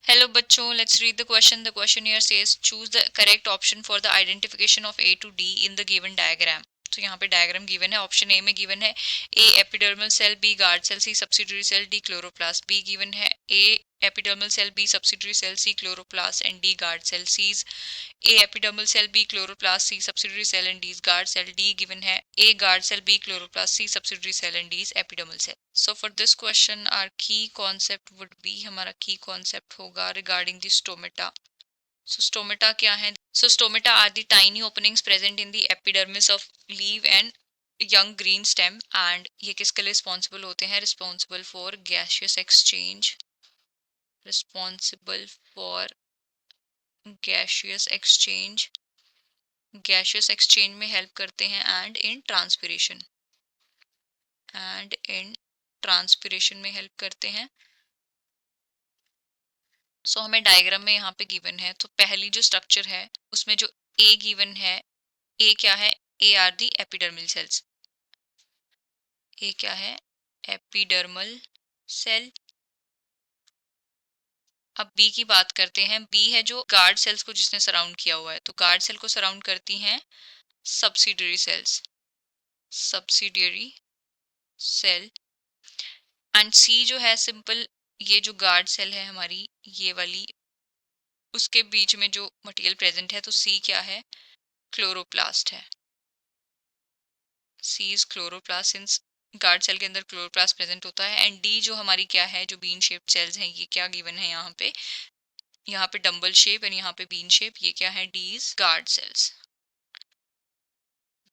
Hello बच्चों, let's read the question. The question here says choose the correct option for the identification of A to D in the given diagram. तो यहाँ पे diagram given है. Option A में given है A epidermal cell, B guard cell, C subsidiary cell, D chloroplast. B given है A epidermal cell, B subsidiary cell, C chloroplast and D guard cell. C A epidermal cell, B chloroplast, C subsidiary cell and D is guard cell. D given है A guard cell, B chloroplast, C subsidiary cell and D is epidermal cell. So for this question our key concept would be, हमारा key concept होगा regarding the stomata. So stomata क्या है? So stomata are the tiny openings present in the epidermis of leaf and young green stem, and ये किसके लिए responsible होते हैं? Responsible for gaseous exchange. Responsible for gaseous exchange. Gaseous exchange में help करते हैं एंड इन ट्रांसपिरेशन में help करते हैं. सो हमें डायग्राम में यहाँ पे गिवन है, तो पहली जो स्ट्रक्चर है उसमें जो ए गिवन है, ए क्या है? A are the epidermal cells. A क्या है? Epidermal cell. अब बी की बात करते हैं. बी है जो गार्ड सेल्स को जिसने सराउंड किया हुआ है, तो गार्ड सेल को सराउंड करती हैं subsidiary cells, subsidiary cell. And C जो है सिंपल, ये जो गार्ड सेल है हमारी ये वाली, उसके बीच में जो मटेरियल प्रेजेंट है, तो सी क्या है? क्लोरोप्लास्ट है. C is chloroplast, since guard cell के अंदर क्लोरोप्लास्ट प्रेजेंट होता है. एंड डी जो हमारी क्या है? जो बीन शेप्ड सेल्स हैं, ये क्या गिवन है यहाँ पे डम्बल शेप एंड यहाँ पे बीन शेप. ये क्या है? D is guard cells,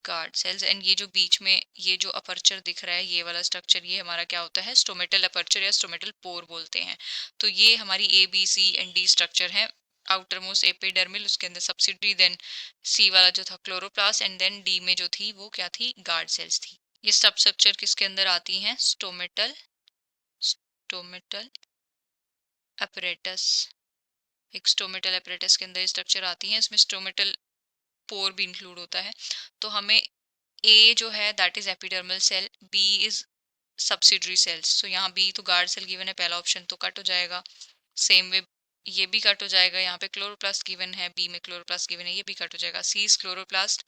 guard cells. And ये जो बीच में ये जो अपर्चर दिख रहा है, ये वाला स्ट्रक्चर, ये हमारा क्या होता है? स्टोमेटल अपर्चर या स्टोमेटल पोर बोलते हैं. तो ये हमारी A B C and D structure है. आउटर मोस्ट एपिडर्मिल, उसके अंदर सब्सिडरी, देन सी वाला जो था क्लोरोप्लास्ट, एंड देन डी में जो थी वो क्या थी? गार्ड सेल्स थी. ये सब स्ट्रक्चर किसके अंदर आती हैं? Stomatal, stomatal apparatus. एक स्टोमेटल अपरेटस के अंदर स्ट्रक्चर आती हैं. इसमें स्टोमेटल पोर भी इंक्लूड होता है. तो हमें ए जो है that is epidermal cell, B is subsidiary cells. So यहाँ बी तो गार्ड सेल गिवन है, पहला ऑप्शन तो कट हो जाएगा. सेम वे ये भी कट हो जाएगा. यहाँ पे क्लोरोप्लास्ट गिवन है, बी में क्लोरोप्लास्ट गिवन है, ये भी कट हो जाएगा. C is chloroplast,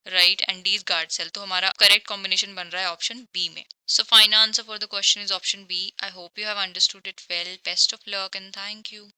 right, and D is guard cell. तो हमारा करेक्ट कॉम्बिनेशन बन रहा है ऑप्शन बी में. So final answer for the question is option B. I hope you have understood it well. Best of luck and thank you.